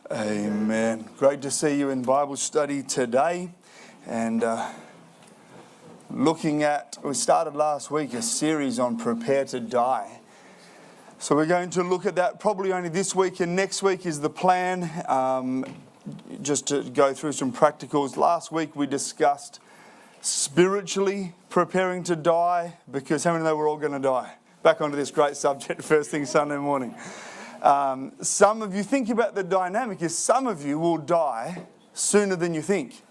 Amen. Great to see you in Bible study today. And we started last week a series on Prepare to Die. So we're going to look at that probably only this week, and next week is the plan. Just to go through some practicals. Last week we discussed spiritually preparing to die, because how many know we're all going to die? Back onto this great subject first thing Sunday morning. Some of you, think about the dynamic, is some of you will die sooner than you think.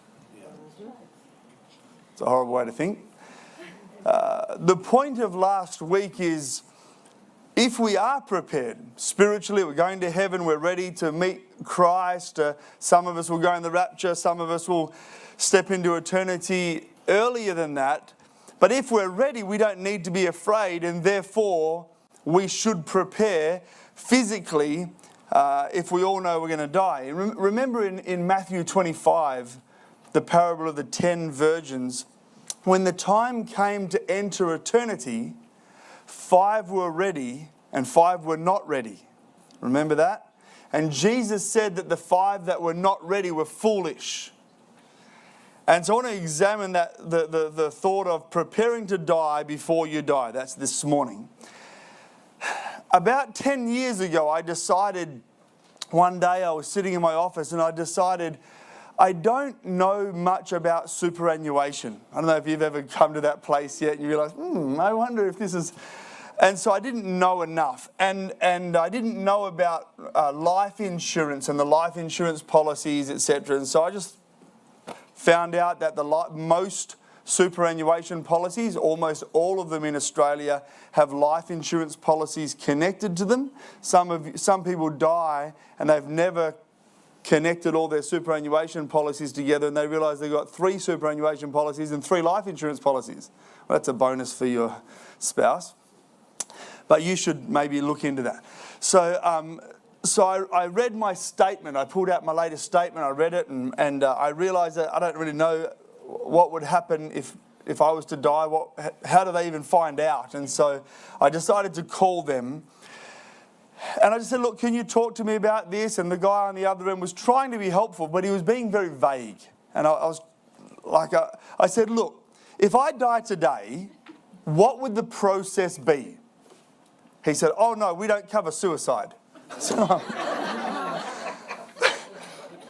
It's a horrible way to think. The point of last week is, if we are prepared spiritually, we're going to heaven, we're ready to meet Christ. Some of us will go in the rapture, some of us will step into eternity earlier than that. But if we're ready, we don't need to be afraid, and therefore we should prepare physically if we all know we're going to die. Remember in Matthew 25, the parable of the 10 virgins, when the time came to enter eternity, 5 were ready and 5 were not ready. Remember that? And Jesus said that the 5 that were not ready were foolish. And so I want to examine that the thought of preparing to die before you die. That's this morning. About 10 years ago, I decided, one day I was sitting in my office and I decided, I don't know much about superannuation. I don't know if you've ever come to that place yet and you realise, I wonder if this is... And so I didn't know enough. And I didn't know about life insurance and the life insurance policies, etc. And so I just found out that most superannuation policies, almost all of them in Australia, have life insurance policies connected to them. Some people die and they've never connected all their superannuation policies together, and they realise they've got 3 superannuation policies and 3 life insurance policies. Well, that's a bonus for your spouse. But you should maybe look into that. So I read my statement. I pulled out my latest statement. I read it, and I realised that I don't really know what would happen if I was to die. How do they even find out? And so I decided to call them. And I just said, look, can you talk to me about this? And the guy on the other end was trying to be helpful, but he was being very vague. And I was like, I said, look, if I die today, what would the process be? He said, oh no, we don't cover suicide. So,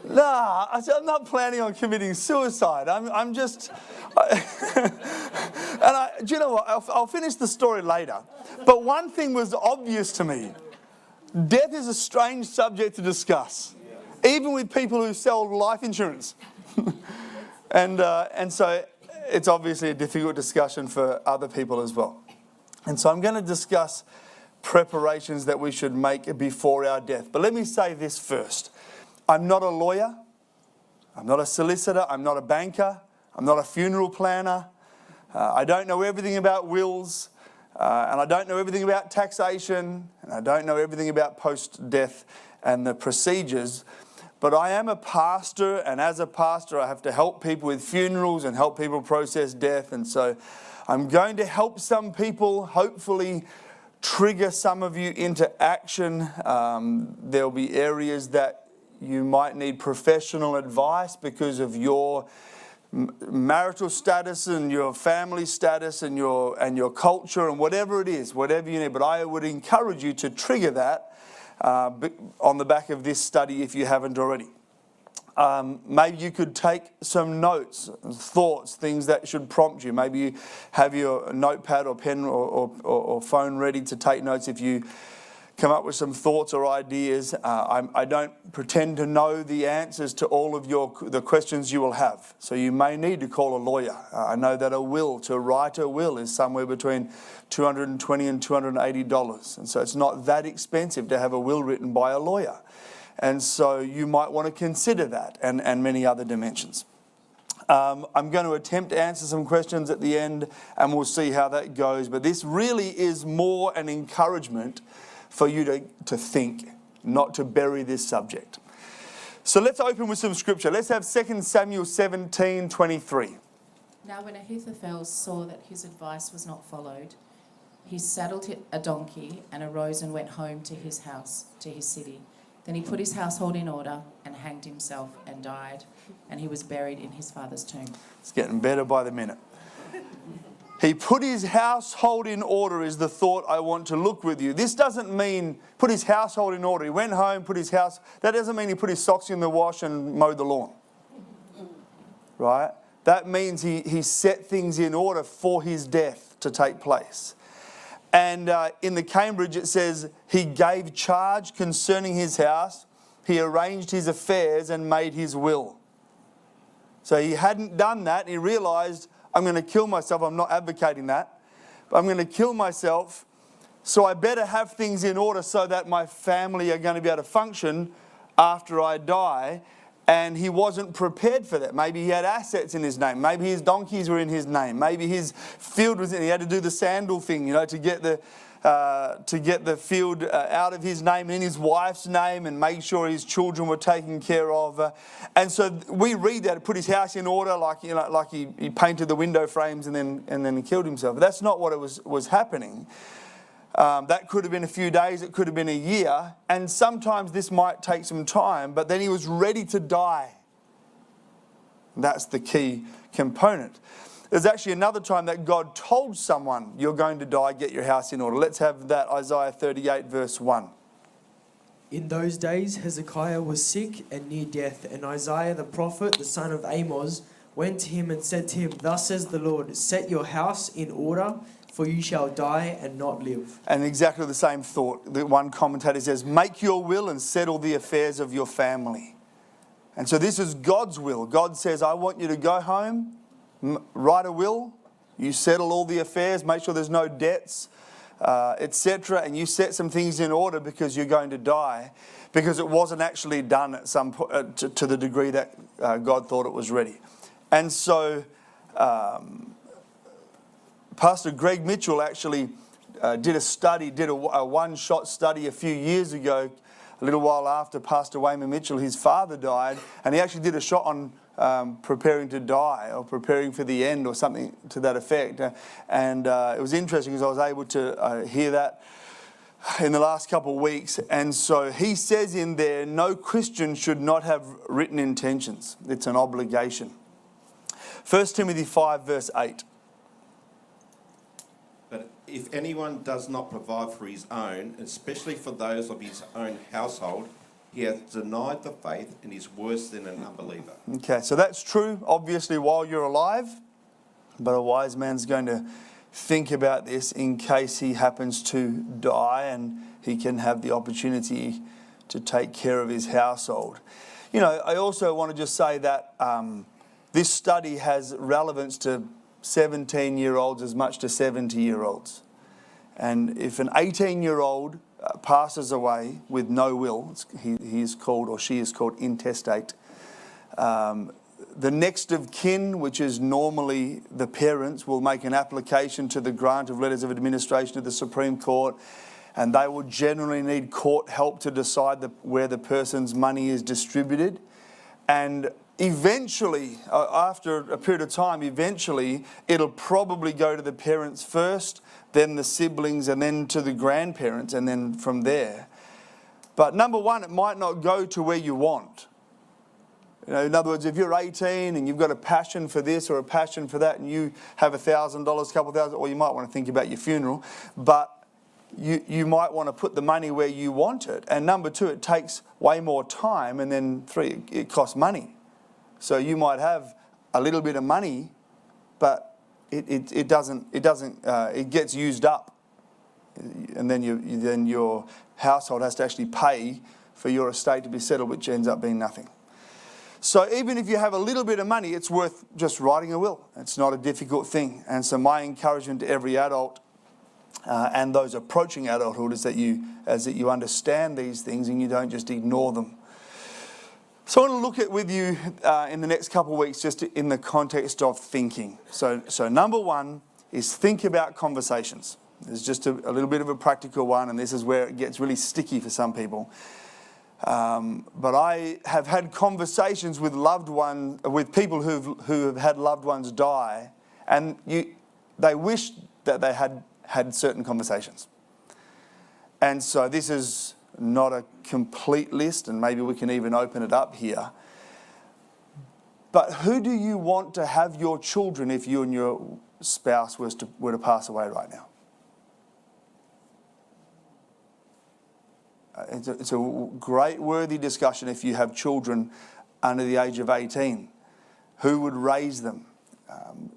nah, I said, I'm not planning on committing suicide. I'm just... do you know what? I'll finish the story later. But one thing was obvious to me. Death is a strange subject to discuss, even with people who sell life insurance. And so it's obviously a difficult discussion for other people as well. And so I'm going to discuss preparations that we should make before our death. But let me say this first. I'm not a lawyer. I'm not a solicitor. I'm not a banker. I'm not a funeral planner. I don't know everything about wills. And I don't know everything about taxation. And I don't know everything about post-death and the procedures. But I am a pastor, and as a pastor I have to help people with funerals and help people process death. And so I'm going to help some people, hopefully trigger some of you into action. There'll be areas that you might need professional advice because of your marital status and your family status and your culture and whatever it is, whatever you need. But I would encourage you to trigger that on the back of this study if you haven't already. Maybe you could take some notes, thoughts, things that should prompt you. Maybe you have your notepad or pen or phone ready to take notes if you come up with some thoughts or ideas. I don't pretend to know the answers to all of the questions you will have. So you may need to call a lawyer. I know that to write a will is somewhere between $220 and $280. And so it's not that expensive to have a will written by a lawyer. And so you might want to consider that and many other dimensions. I'm going to attempt to answer some questions at the end, and we'll see how that goes. But this really is more an encouragement for you to think, not to bury this subject. So let's open with some scripture. Let's have 2 Samuel 17:23. Now when Ahithophel saw that his advice was not followed, he saddled a donkey and arose and went home to his house, to his city. Then he put his household in order hanged himself and died, and he was buried in his father's tomb. It's getting better by the minute. He put his household in order is the thought I want to look with you. This doesn't mean put his household in order. He went home, put his house... That doesn't mean he put his socks in the wash and mowed the lawn. Right? That means he set things in order for his death to take place. And in the Cambridge it says, he gave charge concerning his house, he arranged his affairs and made his will. So he hadn't done that. He realised, I'm going to kill myself. I'm not advocating that. But I'm going to kill myself. So I better have things in order so that my family are going to be able to function after I die. And he wasn't prepared for that. Maybe he had assets in his name. Maybe his donkeys were in his name. Maybe his field was in. He had to do the sandal thing, to get the field out of his name and in his wife's name, and make sure his children were taken care of. And so we read that, put his house in order, like he painted the window frames and then he killed himself. But that's not what it was happening. That could have been a few days, it could have been a year, and sometimes this might take some time, but then he was ready to die. That's the key component. There's actually another time that God told someone, you're going to die, get your house in order. Let's have that, Isaiah 38 verse 1. In those days Hezekiah was sick and near death, and Isaiah the prophet, the son of Amos, went to him and said to him, Thus says the Lord, set your house in order, for you shall die and not live. And exactly the same thought. The one commentator says, make your will and settle the affairs of your family. And so this is God's will. God says, I want you to go home, write a will, you settle all the affairs, make sure there's no debts, etc. And you set some things in order because you're going to die, because it wasn't actually done at some point to the degree that God thought it was ready. And so... Pastor Greg Mitchell actually did a one-shot study a few years ago, a little while after Pastor Wayman Mitchell, his father, died, and he actually did a shot on preparing to die or preparing for the end or something to that effect. And it was interesting because I was able to hear that in the last couple of weeks. And so he says in there, no Christian should not have written intentions. It's an obligation. 1 Timothy 5 verse 8. But if anyone does not provide for his own, especially for those of his own household, he has denied the faith and is worse than an unbeliever. Okay, so that's true, obviously, while you're alive. But a wise man's going to think about this in case he happens to die and he can have the opportunity to take care of his household. I also want to just say that this study has relevance to 17-year-olds as much to 70-year-olds. And if an 18-year-old passes away with no will, he is called or she is called intestate, the next of kin, which is normally the parents, will make an application to the grant of letters of administration to the Supreme Court, and they will generally need court help to decide where the person's money is distributed. And eventually, after a period of time, it'll probably go to the parents first, then the siblings, and then to the grandparents, and then from there. But number one, it might not go to where you want. In other words, if you're 18 and you've got a passion for this or a passion for that, and you have $1,000, couple thousand, or you might want to think about your funeral, but you might want to put the money where you want it. And number two, it takes way more time, and then three, it costs money. So you might have a little bit of money, but it gets used up, and then your household has to actually pay for your estate to be settled, which ends up being nothing. So even if you have a little bit of money, it's worth just writing a will. It's not a difficult thing. And so my encouragement to every adult and those approaching adulthood is that you understand these things and you don't just ignore them. So I want to look at with you in the next couple of weeks just in the context of thinking. So number one is think about conversations. There's just a little bit of a practical one, and this is where it gets really sticky for some people. But I have had conversations with people who have had loved ones die, and they wish that they had certain conversations. And so this is not a complete list, and maybe we can even open it up here. But who do you want to have your children if you and your spouse were to pass away right now? It's a great, worthy discussion if you have children under the age of 18. Who would raise them?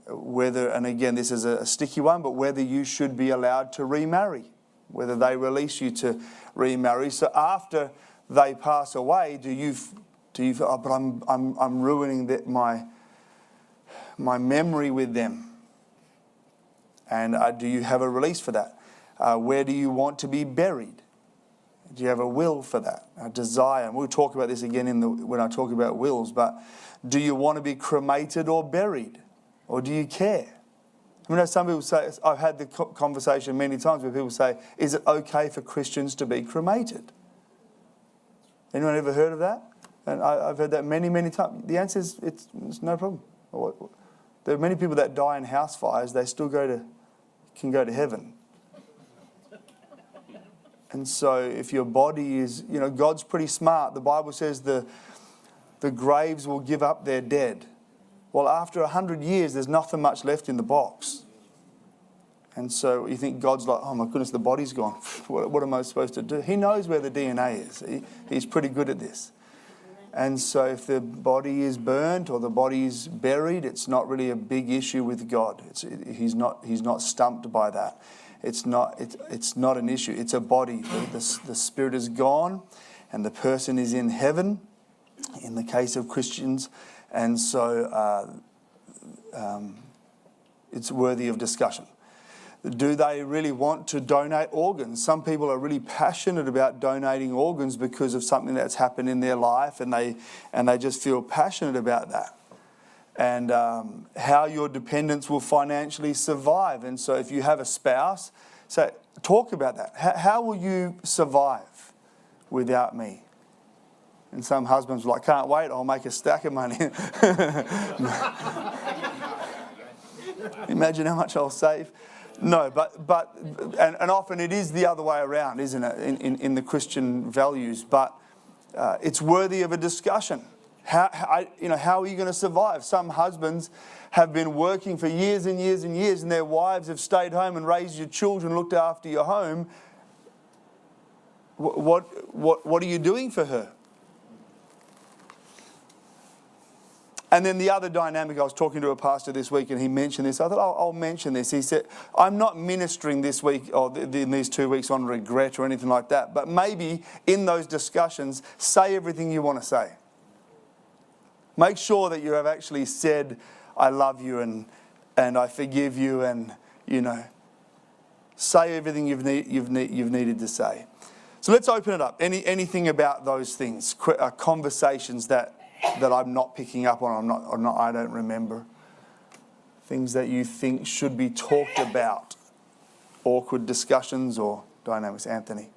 Whether, and again, this is a sticky one, but whether you should be allowed to remarry, whether they release you to remarry. So after they pass away, do you feel, oh, but I'm ruining my memory with them? And do you have a release for that? Where do you want to be buried? Do you have a will for that? A desire? And we'll talk about this again when I talk about wills. But do you want to be cremated or buried? Or do you care? I mean, some people say, I've had the conversation many times where people say, is it okay for Christians to be cremated? Anyone ever heard of that? And I've heard that many, many times. The answer is it's no problem. There are many people that die in house fires, they still can go to heaven. And so if your body is, God's pretty smart. The Bible says the graves will give up their dead. Well, after 100 years, there's nothing much left in the box. And so you think God's like, oh my goodness, the body's gone. What am I supposed to do? He knows where the DNA is. He's pretty good at this. And so if the body is burnt or the body is buried, it's not really a big issue with God. He's not stumped by that. It's not an issue. It's a body. The spirit is gone and the person is in heaven in the case of Christians. And so it's worthy of discussion. Do they really want to donate organs? Some people are really passionate about donating organs because of something that's happened in their life, and they just feel passionate about that. And how your dependents will financially survive. And so if you have a spouse, so talk about that. How will you survive without me? And some husbands are like, can't wait, I'll make a stack of money. Imagine how much I'll save. No, but often it is the other way around, isn't it, in the Christian values. But it's worthy of a discussion. How are you going to survive? Some husbands have been working for years and years and years, and their wives have stayed home and raised your children, looked after your home. What are you doing for her? And then the other dynamic, I was talking to a pastor this week and he mentioned this. I thought, I'll mention this. He said, I'm not ministering this week or in these 2 weeks on regret or anything like that. But maybe in those discussions, say everything you want to say. Make sure that you have actually said, I love you and I forgive you, and, say everything you've needed to say. So let's open it up. Anything about those things, conversations that I'm not picking up on, I don't remember. Things that you think should be talked about. Awkward discussions or dynamics. Anthony.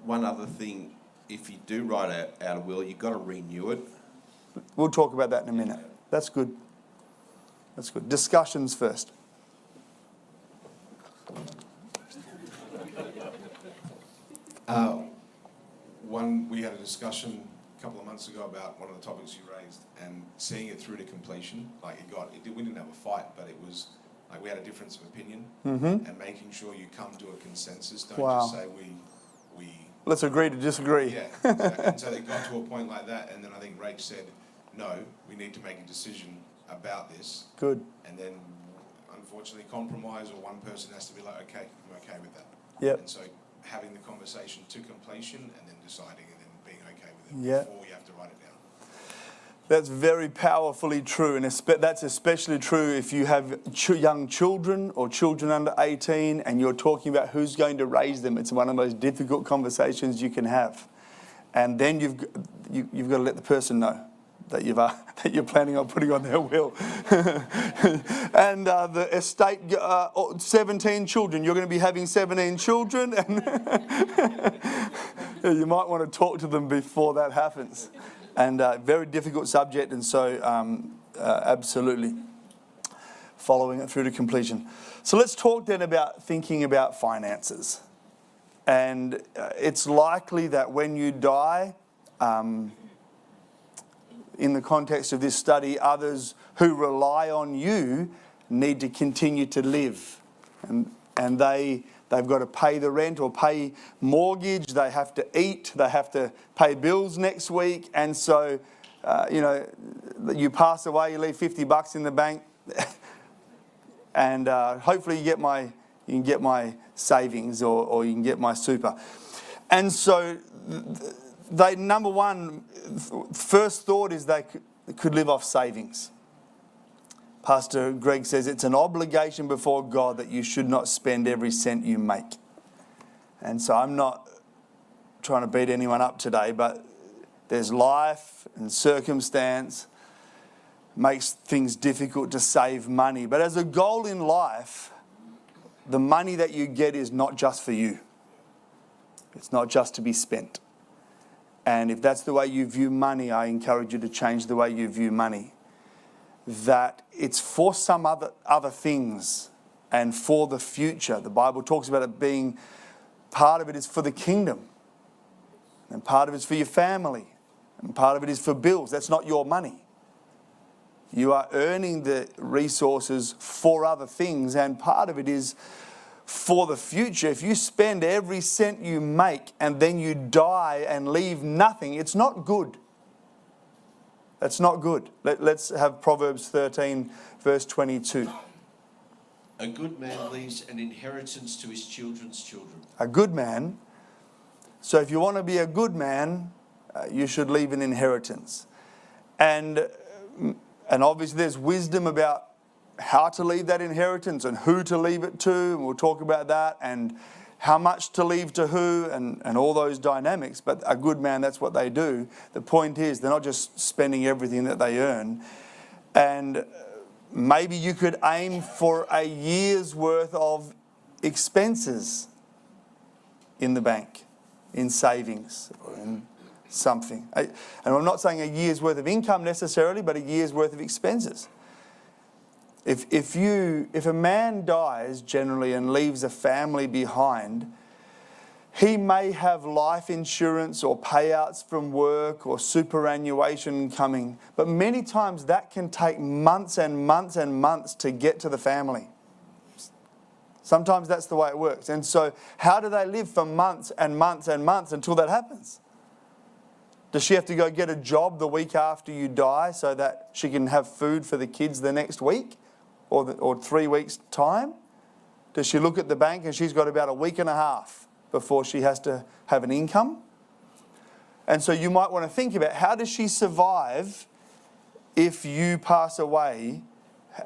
One other thing, if you do write out a will, you've got to renew it. We'll talk about that in a minute. That's good. That's good. Discussions first. We had a discussion a couple of months ago about one of the topics you raised, and seeing it through to completion. We didn't have a fight, but it was like we had a difference of opinion, and making sure you come to a consensus. Don't just say we. Let's agree to disagree. Yeah, exactly. And so they got to a point like that, and then I think Rach said, no, we need to make a decision about this. Good. And then, unfortunately, compromise, or one person has to be like, okay, I'm okay with that. Yep. And so having the conversation to completion and then deciding and then being okay with it before you have to write it down. That's very powerfully true, and that's especially true if you have young children or children under 18 and you're talking about who's going to raise them. It's one of the most difficult conversations you can have. And then you've got to let the person know that you're planning on putting on their will. And the estate, 17 children. You're going to be having 17 children, and you might want to talk to them before that happens. And very difficult subject, and so absolutely following it through to completion. So let's talk then about thinking about finances. And it's likely that when you die, in the context of this study, others who rely on you need to continue to live. And they've got to pay the rent or pay mortgage, they have to eat, they have to pay bills next week. And so, you pass away, you leave $50 in the bank, and hopefully you can get my savings or you can get my super. And so they, number one, first thought is they could live off savings. Pastor Greg says it's an obligation before God that you should not spend every cent you make. And so I'm not trying to beat anyone up today, but there's life and circumstance makes things difficult to save money. But as a goal in life, the money that you get is not just for you. It's not just to be spent. And if that's the way you view money, I encourage you to change the way you view money. That it's for some other things and for the future. The Bible talks about it being, part of it is for the kingdom. And part of it is for your family. And part of it is for bills. That's not your money. You are earning the resources for other things, and part of it is for the future. If you spend every cent you make and then you die and leave nothing, it's not good. That's not good. Let's have Proverbs 13, verse 22. A good man leaves an inheritance to his children's children. A good man. So if you want to be a good man, you should leave an inheritance. And obviously there's wisdom about how to leave that inheritance and who to leave it to, and we'll talk about that, and how much to leave to who, and all those dynamics. But a good man, that's what they do. The point is, they're not just spending everything that they earn. And maybe you could aim for a year's worth of expenses in the bank, in savings, or in something. And I'm not saying a year's worth of income necessarily, but a year's worth of expenses. If a man dies generally and leaves a family behind, he may have life insurance or payouts from work or superannuation coming, but many times that can take months and months and months to get to the family. Sometimes that's the way it works. And so how do they live for months and months and months until that happens? Does she have to go get a job the week after you die so that she can have food for the kids the next week or 3 weeks' time? Does she look at the bank and she's got about a week and a half before she has to have an income? And so you might want to think about, how does she survive if you pass away?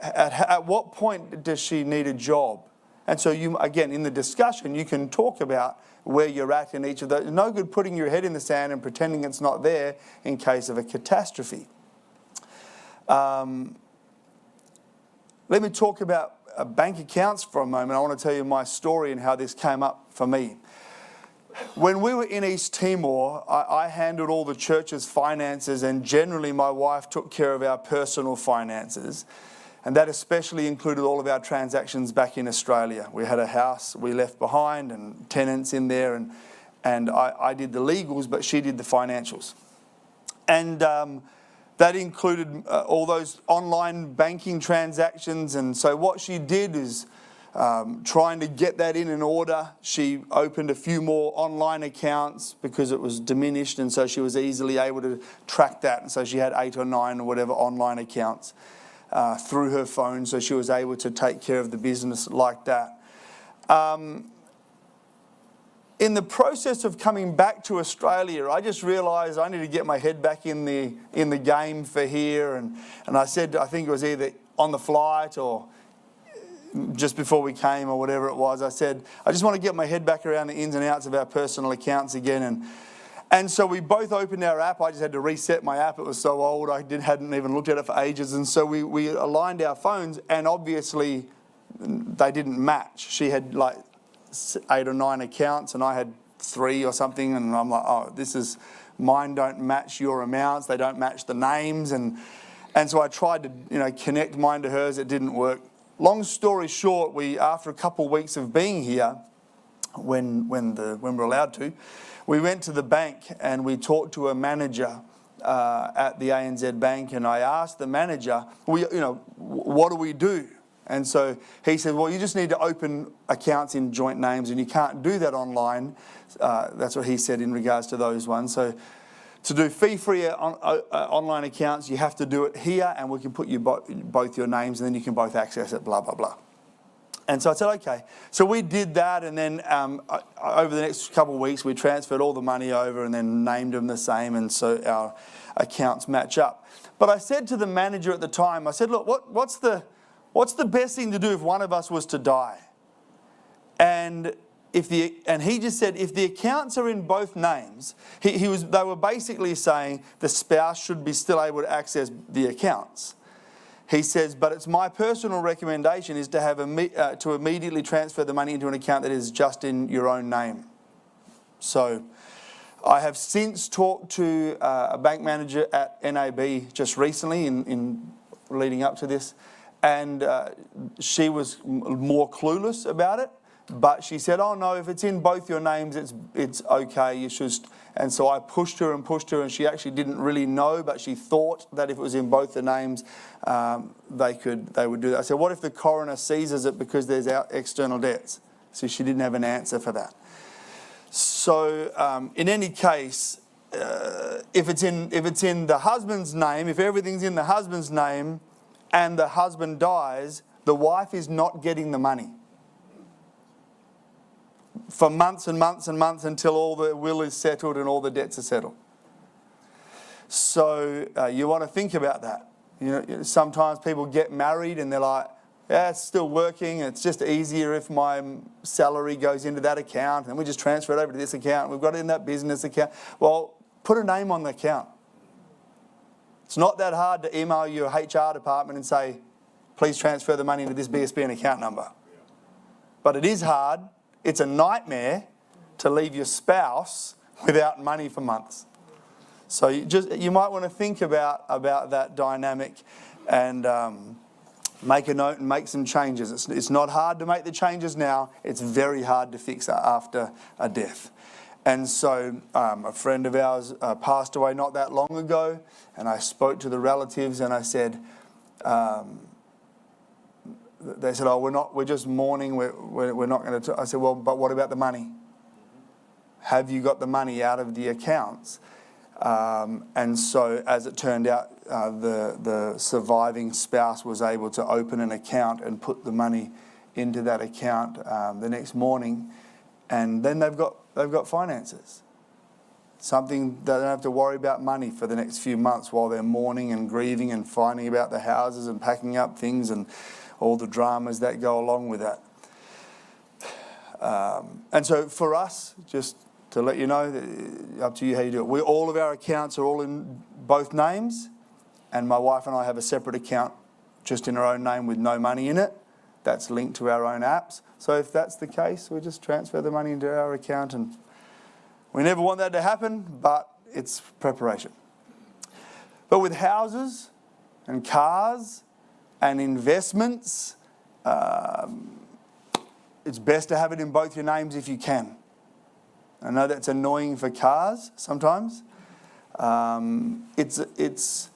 At what point does she need a job? And so you, again, in the discussion, you can talk about where you're at in each of those. No good putting your head in the sand and pretending it's not there in case of a catastrophe. Let me talk about bank accounts for a moment. I want to tell you my story and how this came up for me. When we were in East Timor, I handled all the church's finances, and generally my wife took care of our personal finances. And that especially included all of our transactions back in Australia. We had a house we left behind and tenants in there, and I did the legals, but she did the financials. And that included all those online banking transactions. And so what she did is trying to get that in order. She opened a few more online accounts because it was diminished, and so she was easily able to track that. And so she had 8 or 9 or whatever online accounts through her phone, so she was able to take care of the business like that. In the process of coming back to Australia, I just realised I need to get my head back in the game for here. And I said, I think it was either on the flight or just before we came or whatever it was, I said, I just want to get my head back around the ins and outs of our personal accounts again. And so we both opened our app. I just had to reset my app. It was so old. I hadn't even looked at it for ages. And so we aligned our phones, and obviously they didn't match. She had like 8 or 9 accounts, and I had 3 or something. And I'm like, oh, mine don't match your amounts. They don't match the names. And so I tried to connect mine to hers. It didn't work. Long story short, after a couple of weeks of being here, when we're allowed to, we went to the bank and we talked to a manager at the ANZ Bank, and I asked the manager, what do we do? And so he said, well, you just need to open accounts in joint names, and you can't do that online. That's what he said in regards to those ones. So to do fee-free online accounts, you have to do it here, and we can put you both your names, and then you can both access it, blah, blah, blah. And so I said, okay. So we did that, and then over the next couple of weeks, we transferred all the money over and then named them the same, and so our accounts match up. But I said to the manager at the time, I said, look, what's the best thing to do if one of us was to die? And he just said, if the accounts are in both names, they were basically saying the spouse should be still able to access the accounts. He says, but it's my personal recommendation is to have to immediately transfer the money into an account that is just in your own name. So I have since talked to a bank manager at NAB just recently in leading up to this, and she was more clueless about it. But she said, oh no, if it's in both your names, it's okay. You should. And so I pushed her, and she actually didn't really know, but she thought that if it was in both the names, they would do that. I said, what if the coroner seizes it because there's external debts? So she didn't have an answer for that. So in any case, if it's in the husband's name, if everything's in the husband's name, and the husband dies, the wife is not getting the money for months and months and months until all the will is settled and all the debts are settled. So you want to think about that. Sometimes people get married and they're like, yeah, it's still working. It's just easier if my salary goes into that account and we just transfer it over to this account. We've got it in that business account. Well, put a name on the account. It's not that hard to email your HR department and say, please transfer the money into this BSBN account number. But it is hard. It's a nightmare to leave your spouse without money for months. So you might want to think about that dynamic and make a note and make some changes. It's not hard to make the changes now. It's very hard to fix after a death. And so a friend of ours passed away not that long ago, and I spoke to the relatives and I said, they said, oh, we're just mourning, we're not going to. I said, well, but what about the money? Have you got the money out of the accounts? And so as it turned out, the surviving spouse was able to open an account and put the money into that account the next morning, and then they've got finances. Something they don't have to worry about money for the next few months while they're mourning and grieving and finding about the houses and packing up things and all the dramas that go along with that. And so for us, just to let you know, up to you how you do it. All of our accounts are all in both names, and my wife and I have a separate account just in our own name with no money in it. That's linked to our own apps. So if that's the case, we just transfer the money into our account, and we never want that to happen, but it's preparation. But with houses and cars and investments, it's best to have it in both your names if you can. I know that's annoying for cars sometimes. It's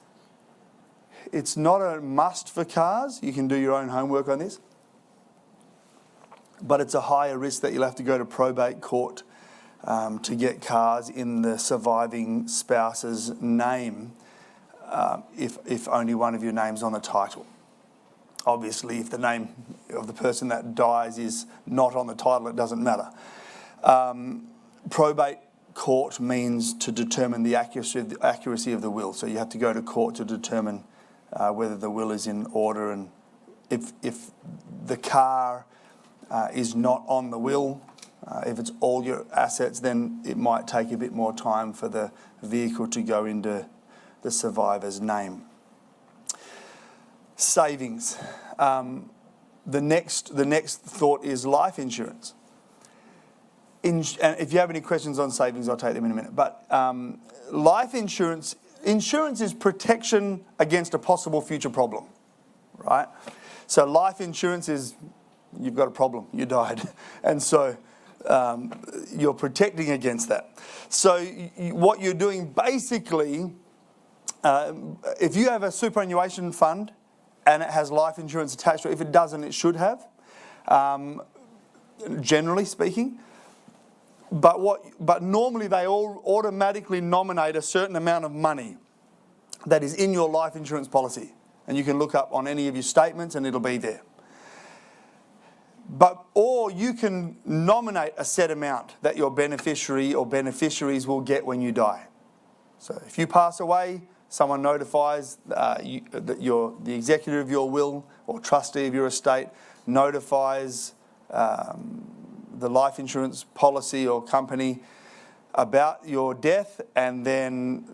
not a must for cars. You can do your own homework on this. But it's a higher risk that you'll have to go to probate court to get cars in the surviving spouse's name if only one of your name's on the title. Obviously, if the name of the person that dies is not on the title, it doesn't matter. Probate court means to determine the accuracy of the will. So you have to go to court to determine whether the will is in order, and if the car is not on the will, if it's all your assets, then it might take a bit more time for the vehicle to go into the survivor's name. Savings. The next thought is life insurance. And if you have any questions on savings, I'll take them in a minute. But life insurance is protection against a possible future problem, right? So life insurance is, you've got a problem, you died. And so you're protecting against that. So what you're doing basically, if you have a superannuation fund and it has life insurance attached to it, if it doesn't, it should have, generally speaking. But normally they all automatically nominate a certain amount of money that is in your life insurance policy. And you can look up on any of your statements and it'll be there. Or you can nominate a set amount that your beneficiary or beneficiaries will get when you die. So if you pass away, someone notifies that the executor of your will or trustee of your estate notifies the life insurance policy or company about your death, and then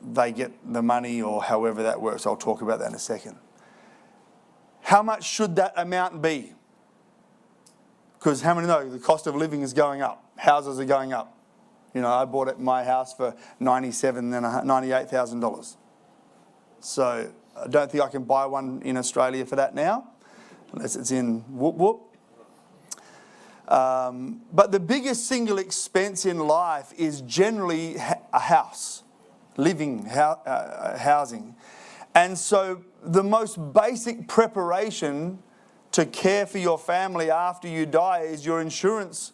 they get the money or however that works. I'll talk about that in a second. How much should that amount be? Because how many know the cost of living is going up? Houses are going up. You know, I bought my house for $98,000. So I don't think I can buy one in Australia for that now, unless it's in whoop whoop. But the biggest single expense in life is generally a house, housing. And so the most basic preparation to care for your family after you die is your insurance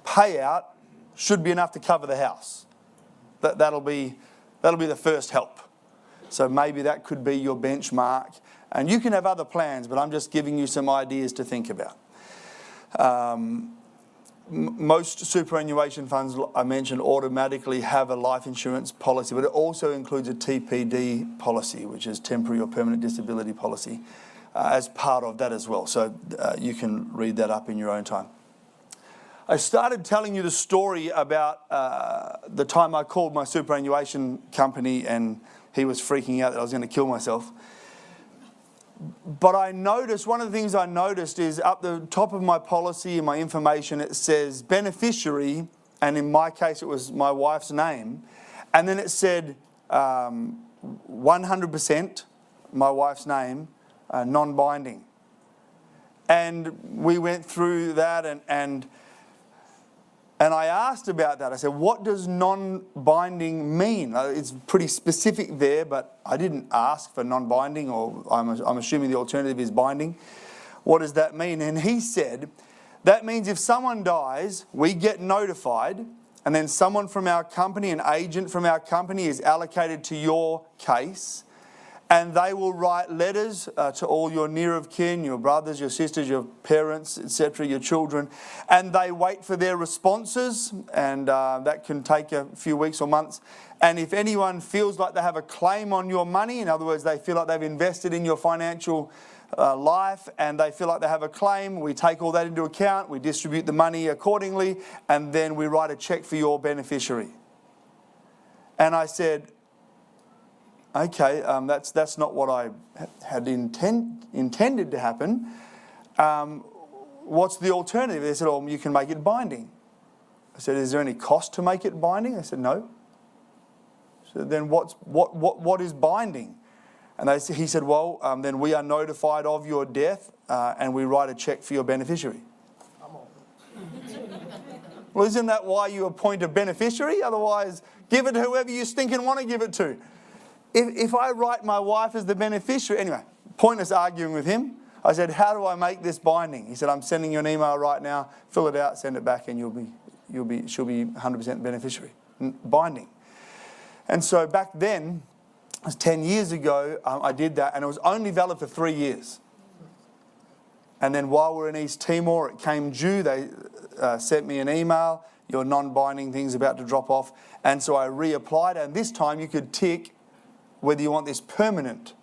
payout should be enough to cover the house. That'll be the first help. So maybe that could be your benchmark. And you can have other plans, but I'm just giving you some ideas to think about. Most superannuation funds, I mentioned, automatically have a life insurance policy, but it also includes a TPD policy, which is temporary or permanent disability policy, as part of that as well. So you can read that up in your own time. I started telling you the story about the time I called my superannuation company and he was freaking out that I was going to kill myself. But I noticed, one of the things I noticed is up the top of my policy and my information, it says beneficiary, and in my case it was my wife's name, and then it said 100% my wife's name, non-binding. And we went through that and I asked about that. I said, what does non-binding mean? It's pretty specific there, but I didn't ask for non-binding, or I'm assuming the alternative is binding. What does that mean? And he said, that means if someone dies, we get notified, and then someone from our company, an agent from our company, is allocated to your case, and they will write letters to all your near of kin, your brothers, your sisters, your parents, etc., your children, and they wait for their responses, and that can take a few weeks or months. And if anyone feels like they have a claim on your money, in other words, they feel like they've invested in your financial life and they feel like they have a claim, we take all that into account, we distribute the money accordingly, and then we write a check for your beneficiary. And I said, okay, that's not what I had intended to happen. What's the alternative? They said, oh, you can make it binding. I said, is there any cost to make it binding? They said, no. So then what is binding? And he said, well, then we are notified of your death and we write a check for your beneficiary. Well, isn't that why you appoint a beneficiary? Otherwise, give it to whoever you stinking want to give it to. If I write my wife as the beneficiary, anyway, pointless arguing with him. I said, how do I make this binding? He said, I'm sending you an email right now, fill it out, send it back, and she'll be 100% beneficiary. Binding. And so back then, it was 10 years ago, I did that, and it was only valid for 3 years. And then while we're in East Timor, it came due. They sent me an email, your non-binding thing's about to drop off. And so I reapplied, and this time you could tick whether you want this permanent.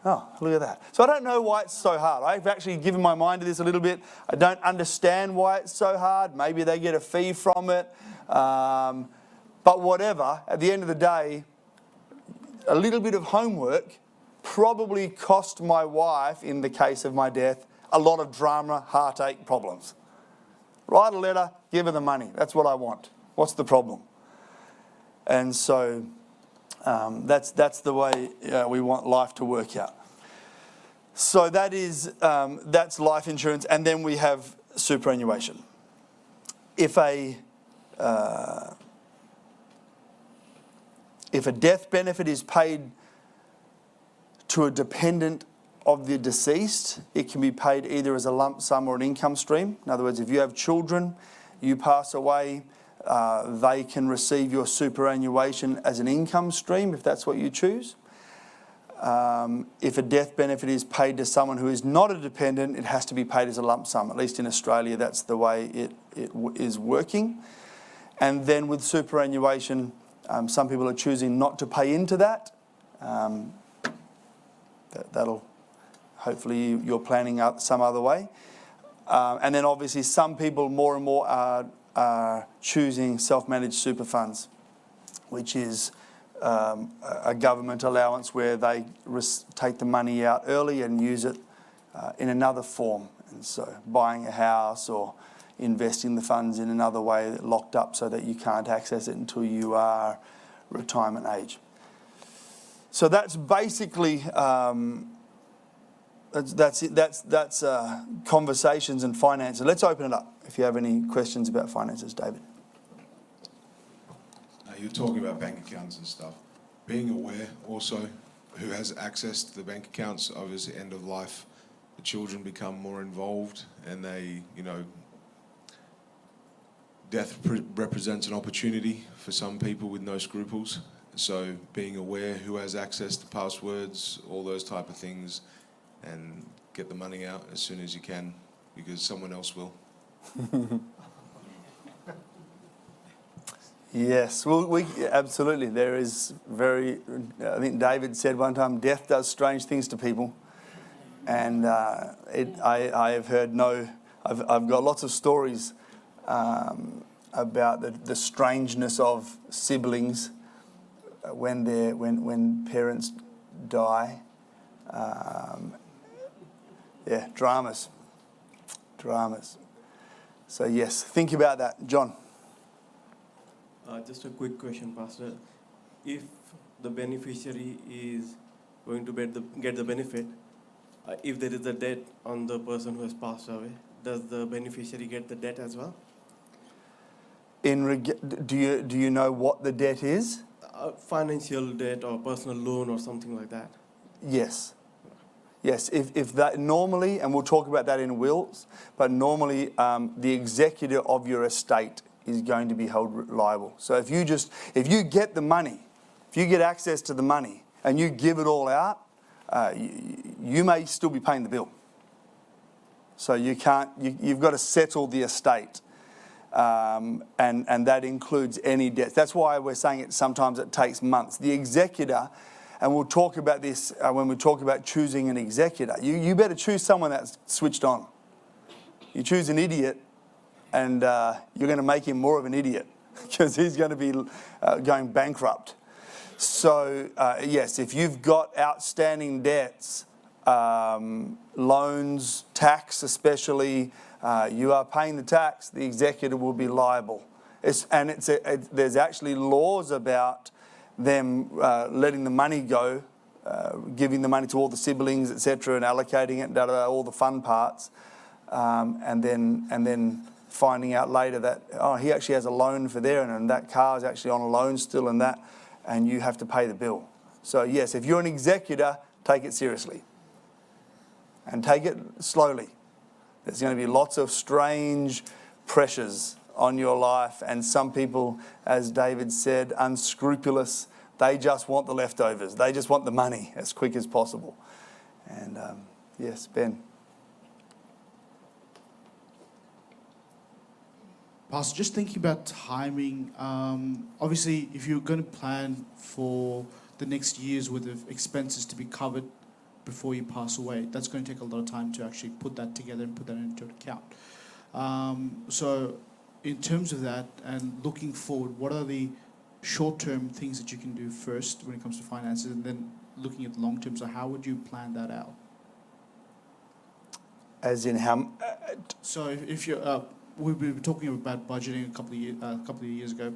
Oh, look at that. So I don't know why it's so hard. I've actually given my mind to this a little bit. I don't understand why it's so hard. Maybe they get a fee from it. But whatever, at the end of the day, a little bit of homework probably cost my wife, in the case of my death, a lot of drama, heartache, problems. Write a letter, give her the money. That's what I want. What's the problem? And so that's the way we want life to work out. So that's life insurance, and then we have superannuation. If a death benefit is paid to a dependent of the deceased, it can be paid either as a lump sum or an income stream. In other words, if you have children, you pass away, they can receive your superannuation as an income stream if that's what you choose. If a death benefit is paid to someone who is not a dependent, it has to be paid as a lump sum. At least in Australia, that's the way it is working. And then with superannuation, some people are choosing not to pay into that. That'll hopefully you're planning out some other way. And then obviously some people more and more are choosing self-managed super funds, which is a government allowance where they take the money out early and use it in another form. And so buying a house or investing the funds in another way locked up so that you can't access it until you are retirement age. So that's basically that's conversations and finances. Let's open it up if you have any questions about finances, David. You're talking about bank accounts and stuff. Being aware also who has access to the bank accounts, obviously end of life, the children become more involved and they, death represents an opportunity for some people with no scruples. So being aware who has access to passwords, all those type of things, and get the money out as soon as you can because someone else will. Yes, well, we absolutely. There is I think David said one time, death does strange things to people. And I have heard I've got lots of stories about the strangeness of siblings when parents die. Dramas. So yes, think about that, John. Just a quick question, Pastor. If the beneficiary is going to get the benefit, if there is a debt on the person who has passed away, does the beneficiary get the debt as well? Do you know what the debt is? Financial debt or personal loan or something like that. Yes. Yes, if that normally, and we'll talk about that in wills, but normally the executor of your estate is going to be held liable. So if you get the money, if you get access to the money and you give it all out, you may still be paying the bill. So you've got to settle the estate. And that includes any debts. That's why we're saying sometimes it takes months. The executor, and we'll talk about this when we talk about choosing an executor, you better choose someone that's switched on. You choose an idiot and you're going to make him more of an idiot because he's going to be going bankrupt. So yes, if you've got outstanding debts, loans, tax especially, you are paying the tax, the executor will be liable. There's actually laws about them letting the money go, giving the money to all the siblings, etc., and allocating it, all the fun parts, and then finding out later that he actually has a loan for there, and that car is actually on a loan still, and you have to pay the bill. So yes, if you're an executor, take it seriously, and take it slowly. There's going to be lots of strange pressures on your life, and some people, as David said, unscrupulous. They just want the leftovers. They just want the money as quick as possible. And yes, Ben. Pastor, just thinking about timing, obviously if you're going to plan for the next year's worth of expenses to be covered before you pass away, that's going to take a lot of time to actually put that together and put that into account. So in terms of that and looking forward, what are the short-term things that you can do first when it comes to finances, and then looking at the long-term? So how would you plan that out? As in how? So if you're, we were talking about budgeting a couple of years ago.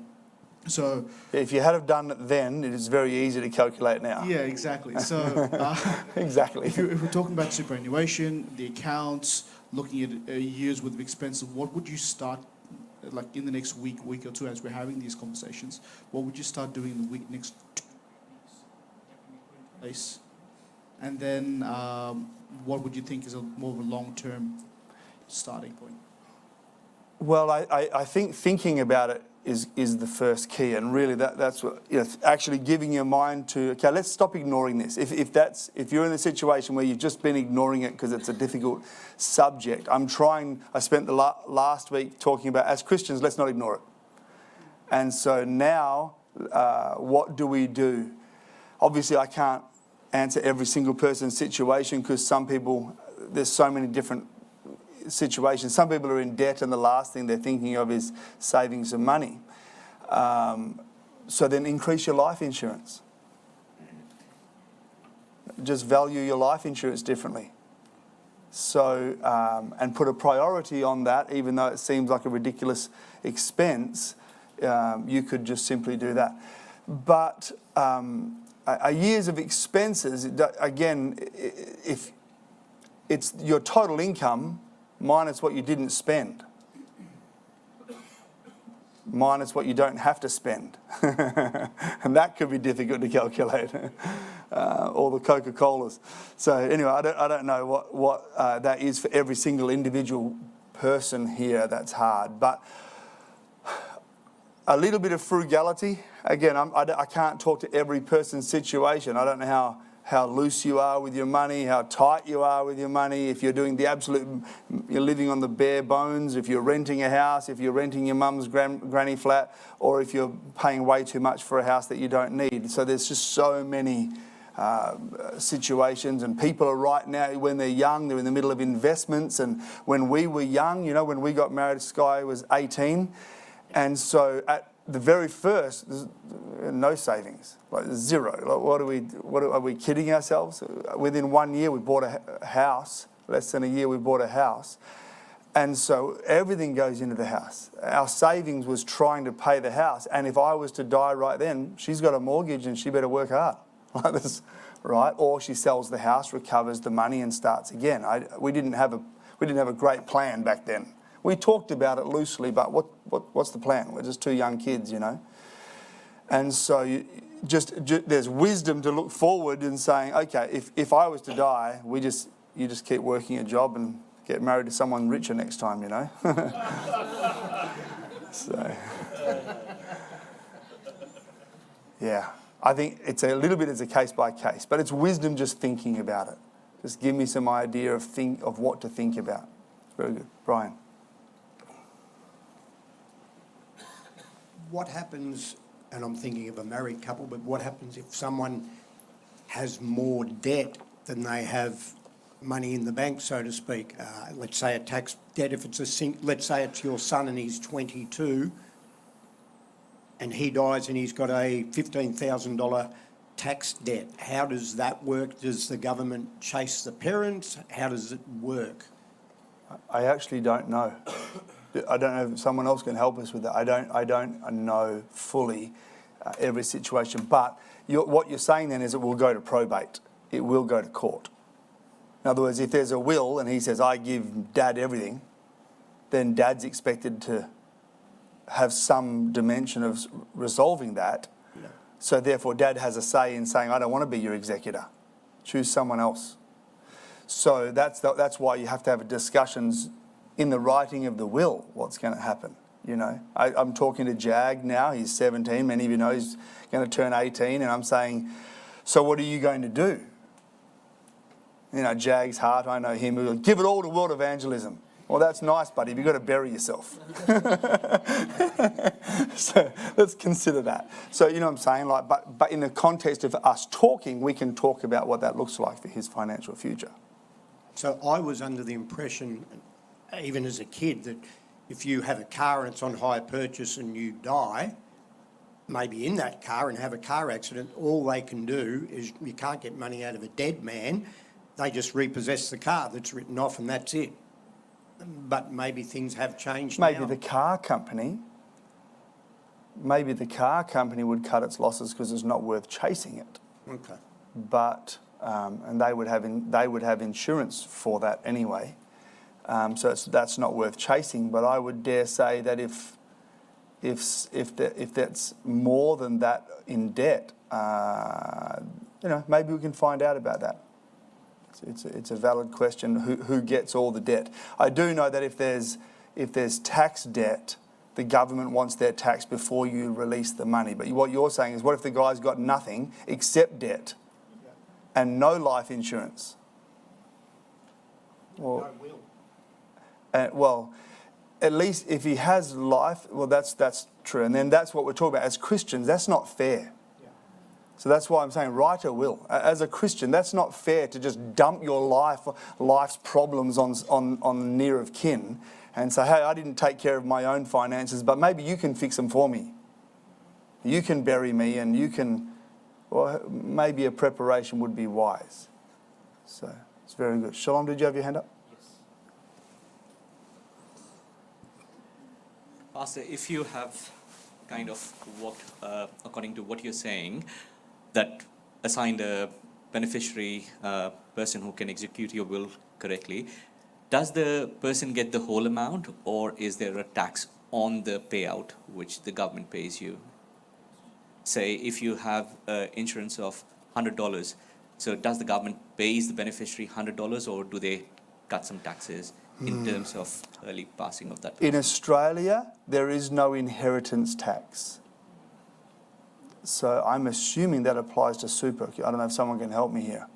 So if you had have done it then, it is very easy to calculate now. Yeah, exactly. So exactly. If we're talking about superannuation, the accounts, looking at a year's worth of expenses, what would you start, like in the next week or two, as we're having these conversations? What would you start doing in the next 2 weeks? And then what would you think is more of a long-term starting point? Well, I think thinking about it is the first key, and really that's what, actually giving your mind to, okay, let's stop ignoring this. If you're in a situation where you've just been ignoring it because it's a difficult subject, I spent the last week talking about, as Christians, let's not ignore it. And so now, what do we do? Obviously, I can't answer every single person's situation, because some people, there's so many different situations. Some people are in debt and the last thing they're thinking of is saving some money. So then increase your life insurance. Just value your life insurance differently. So, and put a priority on that, even though it seems like a ridiculous expense, you could just simply do that. But a year's of expenses, again, if it's your total income minus what you didn't spend, minus what you don't have to spend. And that could be difficult to calculate. Or the Coca-Colas. So anyway, I don't know what that is for every single individual person here. That's hard. But a little bit of frugality. Again, I can't talk to every person's situation. I don't know how loose you are with your money, how tight you are with your money, if you're doing the absolute, you're living on the bare bones, if you're renting a house, if you're renting your mum's granny flat, or if you're paying way too much for a house that you don't need. So there's just so many situations, and people are right now, when they're young, they're in the middle of investments. And when we were young, when we got married, Sky was 18. And so at the very first, there's no savings, like zero. Like are we kidding ourselves? Within 1 year, we bought a house. Less than a year, we bought a house. And so everything goes into the house. Our savings was trying to pay the house. And if I was to die right then, she's got a mortgage and she better work hard. Like this, right? Or she sells the house, recovers the money and starts again. We didn't have a great plan back then. We talked about it loosely, but what's the plan? We're just two young kids, And so there's wisdom to look forward and saying, okay, if I was to die, you just keep working a job and get married to someone richer next time, So, yeah, I think it's a little bit as a case by case, but it's wisdom just thinking about it. Just give me some idea of what to think about. Very good. Brian. What happens, and I'm thinking of a married couple, but what happens if someone has more debt than they have money in the bank, so to speak? Let's say a tax debt, let's say it's your son and he's 22 and he dies and he's got a $15,000 tax debt. How does that work? Does the government chase the parents? How does it work? I actually don't know. I don't know if someone else can help us with that. I don't know fully every situation. But what you're saying then is it will go to probate. It will go to court. In other words, if there's a will and he says, I give Dad everything, then Dad's expected to have some dimension of resolving that. Yeah. So therefore, Dad has a say in saying, I don't want to be your executor. Choose someone else. So that's why you have to have discussions in the writing of the will, what's going to happen, I'm talking to Jag now, he's 17, many of you know he's going to turn 18, and I'm saying, so what are you going to do? Jag's heart, I know him, he'll give it all to world evangelism. Well, that's nice, buddy, but you've got to bury yourself. So let's consider that. So, what I'm saying? But in the context of us talking, we can talk about what that looks like for his financial future. So I was under the impression, even as a kid, that if you have a car and it's on hire purchase and you die, maybe in that car and have a car accident, all they can do is, you can't get money out of a dead man, they just repossess the car that's written off and that's it. But maybe things have changed now. Maybe the car company would cut its losses because it's not worth chasing it. Okay. But and they would have insurance for that anyway. So that's not worth chasing. But I would dare say that if that's more than that in debt, maybe we can find out about that. It's a valid question. Who gets all the debt? I do know that if there's tax debt, the government wants their tax before you release the money. But what you're saying is, what if the guy's got nothing except debt and no life insurance? Well, at least if he has life, well, that's true. And then that's what we're talking about. As Christians, that's not fair. So that's why I'm saying write a will. As a Christian, that's not fair to just dump your life's problems on near of kin and say, hey, I didn't take care of my own finances, but maybe you can fix them for me. You can bury me and you can, well, maybe a preparation would be wise. So it's very good. Shalom, did you have your hand up? Pastor, if you have kind of worked according to what you're saying, that assigned a beneficiary person who can execute your will correctly, does the person get the whole amount, or is there a tax on the payout which the government pays you? Say if you have insurance of $100, so does the government pays the beneficiary $100, or do they cut some taxes in terms of early passing of that person? In Australia, there is no inheritance tax. So I'm assuming that applies to super. I don't know if someone can help me here.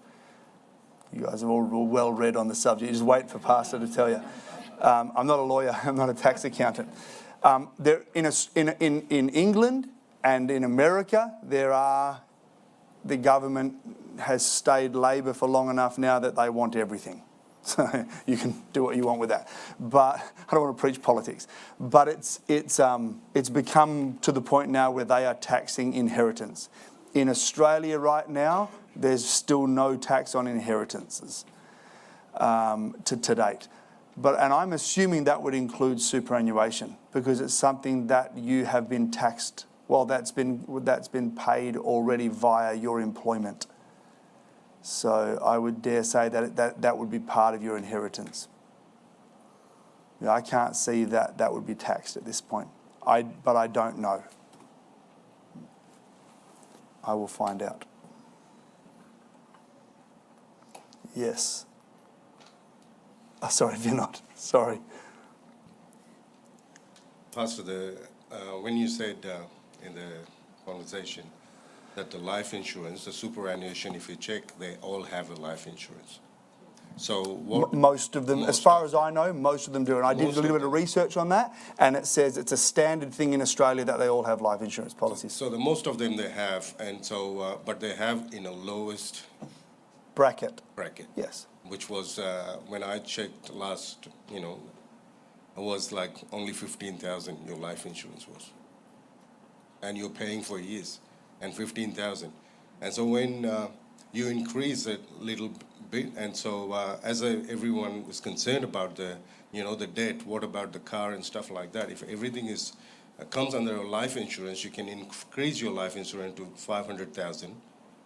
You guys are all well read on the subject. Just wait for Pastor to tell you. I'm not a lawyer. I'm not a tax accountant. In England and in America, the government has stayed Labor for long enough now that they want everything. So you can do what you want with that. But I don't want to preach politics. But it's become to the point now where they are taxing inheritance. In Australia right now, there's still no tax on inheritances to date. And I'm assuming that would include superannuation, because it's something that you have been taxed. Well, that's been paid already via your employment. So I would dare say that would be part of your inheritance. I can't see that would be taxed at this point. But I don't know. I will find out. Yes. Oh, sorry if you're not. Sorry. Pastor, when you said in the conversation that the life insurance, the superannuation, if you check, they all have a life insurance. So what? Most of them, as far as I know, most of them do. And I did a little bit of research on that, and it says it's a standard thing in Australia that they all have life insurance policies. So most of them they have, and so but they have in a lowest bracket. Yes. Which was when I checked last, it was like only 15,000 your life insurance was, and you're paying for years, and 15,000, and so when you increase it a little bit, and so as everyone is concerned about the debt, what about the car and stuff like that? If everything comes under a life insurance, you can increase your life insurance to 500,000,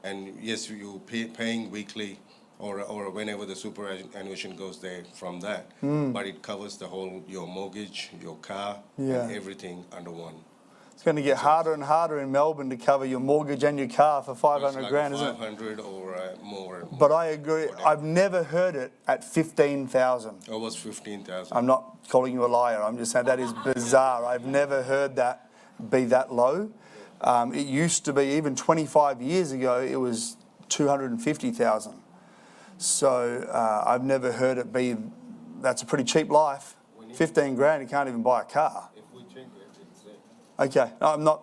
and yes, you paying weekly or whenever the superannuation goes there from that, but it covers the whole your mortgage, your car, and everything under one. It's going to get harder and harder in Melbourne to cover your mortgage and your car for 500 like grand, isn't it? 500 or more. But I agree. I've never heard it at 15,000. It was 15,000. I'm not calling you a liar. I'm just saying that is bizarre. I've never heard that be that low. It used to be, even 25 years ago, it was 250,000. So I've never heard it be. That's a pretty cheap life. 15 grand, you can't even buy a car. Okay, I'm not.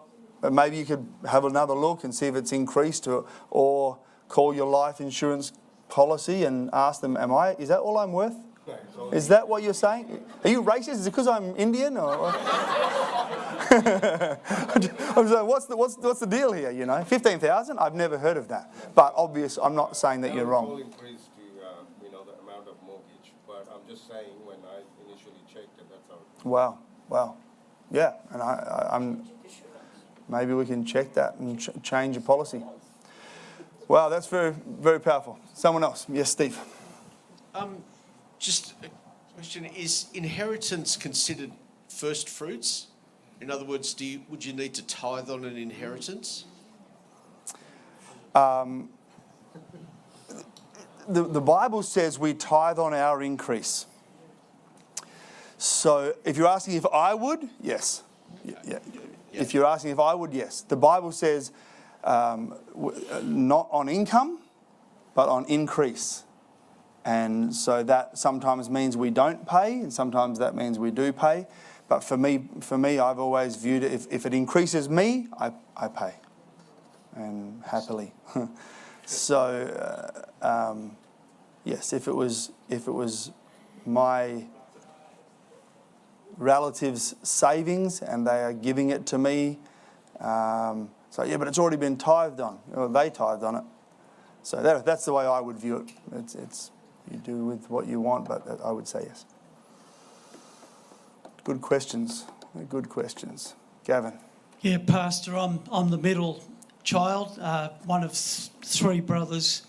Maybe you could have another look and see if it's increased, or call your life insurance policy and ask them, is that all I'm worth? Is that what you're saying? Are you racist? Is it because I'm Indian? Or? I'm saying, what's the deal here? 15,000? I've never heard of that. But obviously, I'm not saying that you're wrong. Increase to the amount of mortgage, but I'm just saying when I initially checked it, that's how. Wow. Yeah, and I'm maybe we can check that and change your policy. Wow, that's very, very powerful. Someone else? Yes, Steve. Just Question: is inheritance considered first fruits? In other words, would you need to tithe on an inheritance? The Bible says we tithe on our increase. So if you're asking if I would, yes. Yeah. If you're asking if I would, yes. The Bible says not on income, but on increase. And so that sometimes means we don't pay, and sometimes that means we do pay. But for me, I've always viewed it, if it increases me, I pay, and happily. So yes, if it was my relatives' savings and they are giving it to me, so yeah, but it's already been tithed on. Or they tithed on it. So that's the way I would view it. It's you do with what you want, but I would say yes. Good questions. Good questions. Gavin. Yeah, Pastor, I'm the middle child, one of three brothers,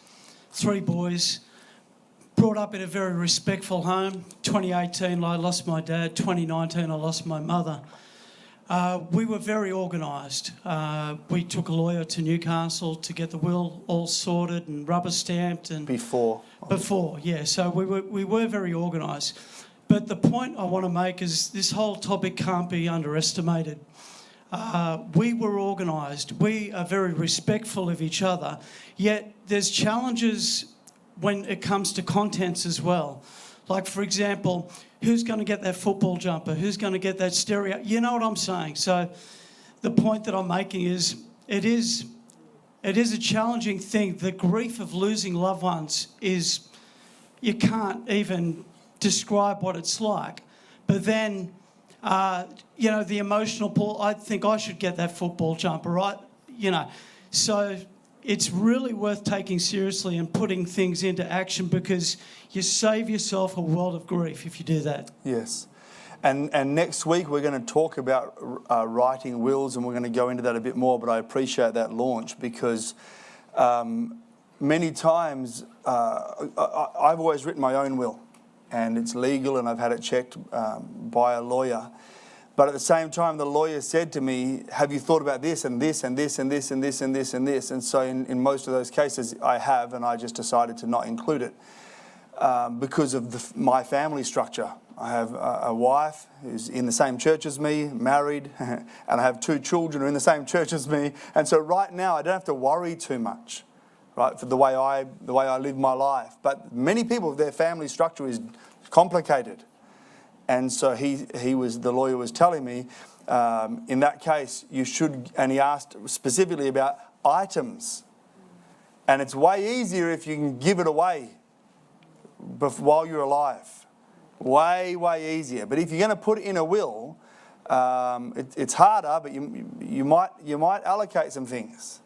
three boys. Brought up in a very respectful home. 2018, I lost my dad. 2019, I lost my mother. We were very organised. We took a lawyer to Newcastle to get the will all sorted and rubber stamped. And Before, yeah. So we were very organised. But the point I want to make is this whole topic can't be underestimated. We were organised. We are very respectful of each other. Yet there's challenges when it comes to contents as well. Like, for example, who's going to get that football jumper? Who's going to get that stereo? You know what I'm saying? So the point that I'm making is it is a challenging thing. The grief of losing loved ones is, you can't even describe what it's like. But then, the emotional pull, I think I should get that football jumper, right? So it's really worth taking seriously and putting things into action, because you save yourself a world of grief if you do that. Yes. And next week we're going to talk about writing wills, and we're going to go into that a bit more, but I appreciate that launch because many times I've always written my own will, and it's legal and I've had it checked by a lawyer. But at the same time, the lawyer said to me, have you thought about this and this and this and this and this and this and this? And so in most of those cases I have, and I just decided to not include it because of my family structure. I have a wife who's in the same church as me, married, and I have two children who are in the same church as me. And so right now I don't have to worry too much, right, for the way I live my life. But many people, their family structure is complicated. And so the lawyer was telling me, in that case, you should, and he asked specifically about items. And it's way easier if you can give it away while you're alive. Way, way easier. But if you're going to put it in a will, it's harder, but you might allocate some things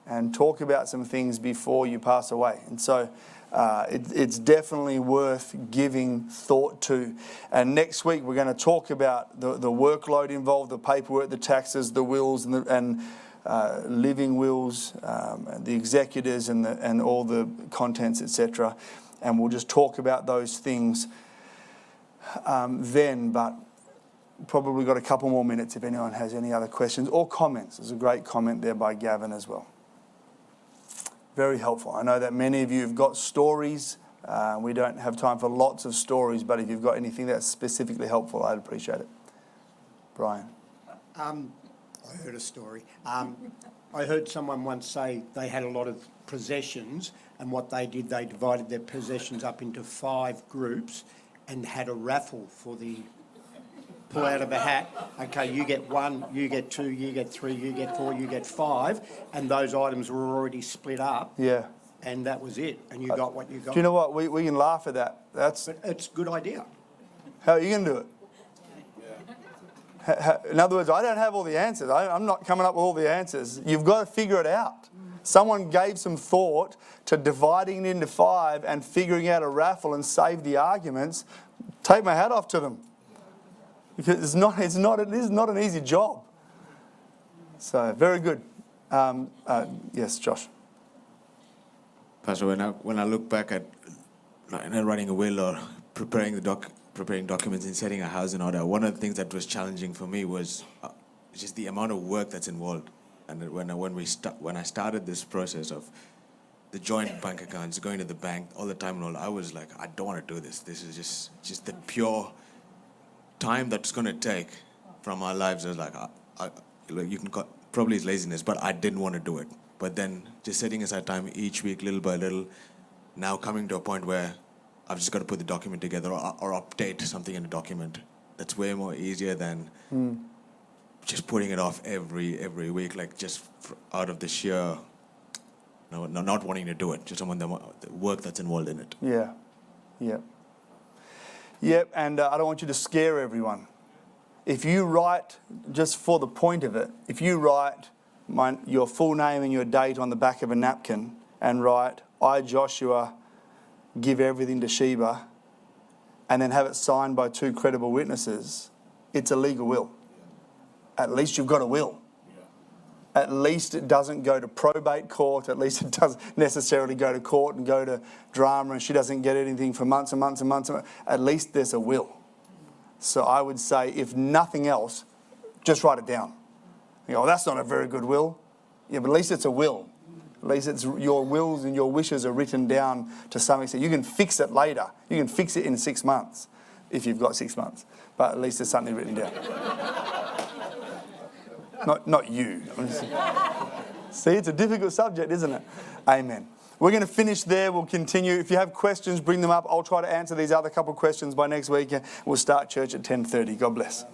and talk about some things before you pass away. And so it's definitely worth giving thought to. And next week we're going to talk about the workload involved, the paperwork, the taxes, the wills, and living wills, the executors, and all the contents, etc. And we'll just talk about those things then. But probably got a couple more minutes if anyone has any other questions or comments. There's a great comment there by Gavin as well. Very helpful. I know that many of you have got stories. We don't have time for lots of stories, but if you've got anything that's specifically helpful, I'd appreciate it. Brian. I heard a story. I heard someone once say they had a lot of possessions, and what they did, they divided their possessions up into 5 groups and had a raffle for the pull out of a hat. Okay, you get 1, you get 2, you get 3, you get 4, you get 5, and those items were already split up. Yeah. And that was it, and you got what you got. Do you know what? We can laugh at that. But it's a good idea. How are you going to do it? In other words, I don't have all the answers. I'm not coming up with all the answers. You've got to figure it out. Someone gave some thought to dividing it into 5 and figuring out a raffle and save the arguments. Take my hat off to them. Because it is not an easy job. So, very good. Yes, Josh. Pastor, when I look back at writing a will or preparing the preparing documents and setting a house in order, one of the things that was challenging for me was just the amount of work that's involved. And when I started this process of the joint bank accounts, going to the bank all the time and all, I was like, I don't want to do this. This is just the pure time that's going to take from our lives. I was like, you can probably it's laziness, but I didn't want to do it. But then just setting aside time each week, little by little, now coming to a point where I've just got to put the document together or update something in a document. That's way more easier than just putting it off every week, like just out of the sheer not wanting to do it, just someone the work that's involved in it. Yeah, yep. And I don't want you to scare everyone. If you write, just for the point of it, if you write your full name and your date on the back of a napkin and write, I, Joshua, give everything to Sheba, and then have it signed by 2 credible witnesses, it's a legal will. At least you've got a will. At least it doesn't go to probate court. At least it doesn't necessarily go to court and go to drama and she doesn't get anything for months and months and months. At least there's a will. So I would say, if nothing else, just write it down. You go, that's not a very good will. Yeah, but at least it's a will. At least it's your wills and your wishes are written down to some extent. You can fix it later. You can fix it in 6 months if you've got 6 months. But at least there's something written down. Not you. See, it's a difficult subject, isn't it? Amen. We're going to finish there. We'll continue. If you have questions, bring them up. I'll try to answer these other couple of questions by next week. We'll start church at 10:30. God bless.